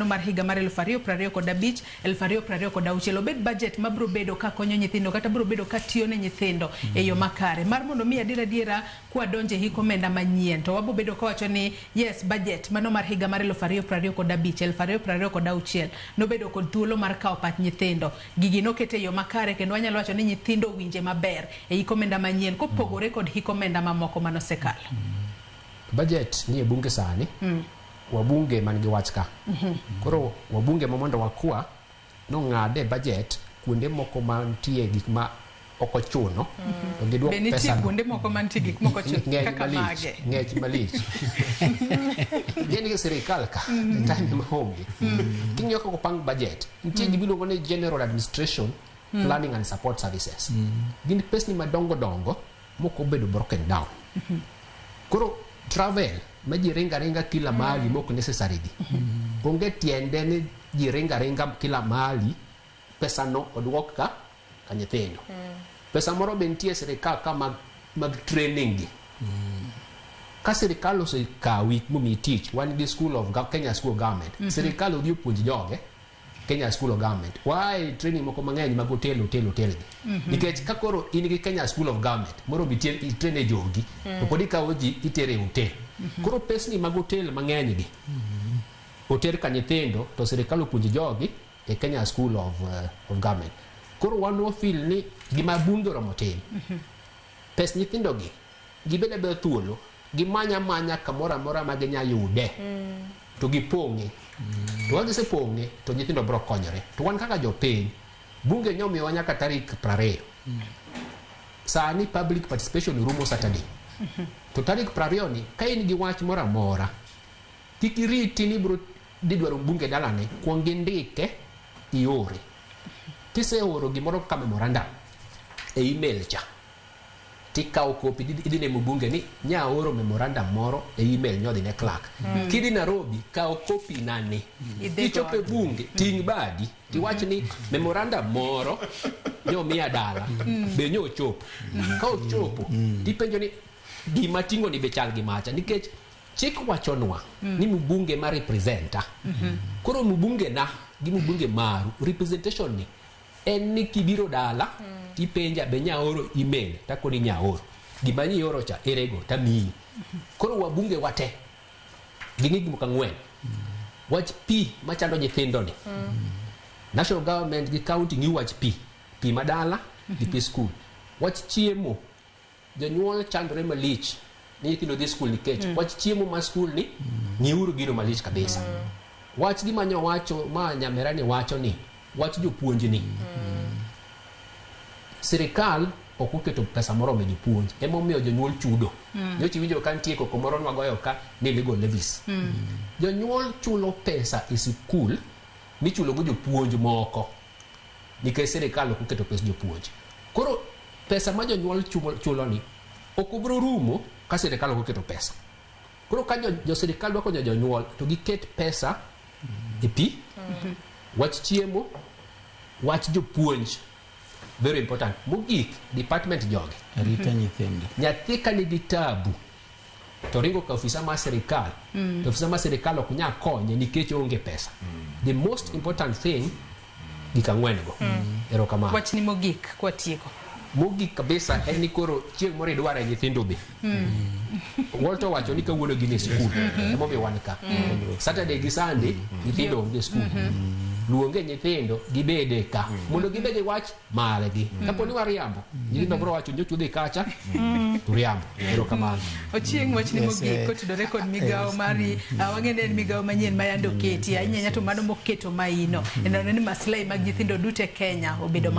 mano mar higa mar 2025 2026 obed budget mabro bedo ka konyo nyithindo kata bro bedo ka tiyo ne nyithindo e yo makare mar mondo mi adiera kwa donje hiko omenda manyien to wabo bedo ka wacho ni yes budget mano mar higa mar 2025 2026 no bedo kod thuolo mar kawo pach nyithindo gigi no kete yo makare kendo wanyalo wacho ni nyithindo winje maber e hiko omenda manyien kopogore kod hiko omenda mamoko manosekalo. Budget ni e bunge sani wabunge man gi wach ka koro wabunge mondo wakwa no ng'ade budget kuonde moko mantie gik ma okochuno to giduok pesa kuonde moko mantie gik moko chuno kaka mage ng'ech malich gini serikal ka time mahonge kinyo ko pang budget nitie gibiluongo ni general administration planning and support services gin pesa ni madongo moko bedo broken down koro travel ma ji ringa kila mahali moko necessary gi onge tiende ni ji ringa kila mahali pesa no odwok ka nyithindo pesa moro bentie serikal ka mag training gi ka serikal osekawi mumi teach one day school of Kenya School of Government serikal odhi puonj joge Kenya School of Government why training moko mang'eny mag hotel gi nikech ka koro in gi Kenya School of Government moro bitie train jogi to podi ka oji itere hotel koro pesni mag hotel mang'eny gi hotel ka nyithindo to serikal opuonj jogi e Kenya School of Government koro wan feel ni gima bundoro motin pes nyithindo gi gibede be thuolo gimanya kamora mora ma ginya yude to gipong'e to wagi se pong'e to nyithindo bro konyore to wan kaka jopiny bunge nyomi wanyaka tarik 20 sani public participation rumo Saturday to tarik 20 ni ka in gi wach mora mora tikiriti ni bro didwaro bunge dalane kuongi ndike iore kise oro gimoro ka memorandum e email cha tikao kopi idine mbunge ni nya oro memorandum moro e email nyodhi ne clerk kidi Nairobi kao kopi nane ichope bunge ting badi tiwach ni memorandum moro nyo miya dala be nyo chopo ka ochopo dipenjo ni gima tingo ni bechal gi macha nikech chik wachonwa ni mbunge ma representa koro mbunge na gi mbunge maru representation ni en ni kibiro dala tipenja be nya oro email takoni nya oro gima ni oro cha erego tami koro wabunge wate gini gimuka ngwen wach pi machando nyithindo ni national government gi county ngi wach pi madala gi pi school wach chiemo jonyuol chandore malich ni nyithindo dhi school nikech wach chiemo ma school ni ngiuru gino malich kabisa wach gima nyo wacho ma nyamerani wacho ni wach jopuonj ni serikal okuketo pesa moro me jopuonj emo miyo jonyuol chudo nyochi winjo kan tieko komoro nwagoyo ka ni legal levies jonyuol chulo pesa e skul michulo go jopuonj moko nikech serikal okuketo pesa jopuonj koro pesa ma jonyuol chulo ni okubro rumo ka serikal okuketo pesa koro ka jo serikal dwako jonyuol to giket pesa e pi wach chiemo wach jopuonj very important mogik department joge rita nyithindo nyathi ka nigi tabu to ringo ka ofisa ma serikal to ofisa ma serikal ok nya konye nikech onge pesa the most important thing gikang'wen go erokamano wach ni mogik kwa tieko mogik kabisa en ni koro chieng' moro idware nyithindo be Walter wacho ni kawuono gine skul emo be wan ka Saturday gi Sunday nyithindo onge skul luonge nyithindo gibede ka mondo gibede wach mare gi kapo ni wariambo nyithindo bro wacho nyochu dhi kacha turiambo erokamano ochieng' wach ni mogik kotudore kod migao mari wang'ene ni migao manyien ma yando keti ahinya to mano moketo maino en ni maslahi mag nyithindo duto e Kenya obedo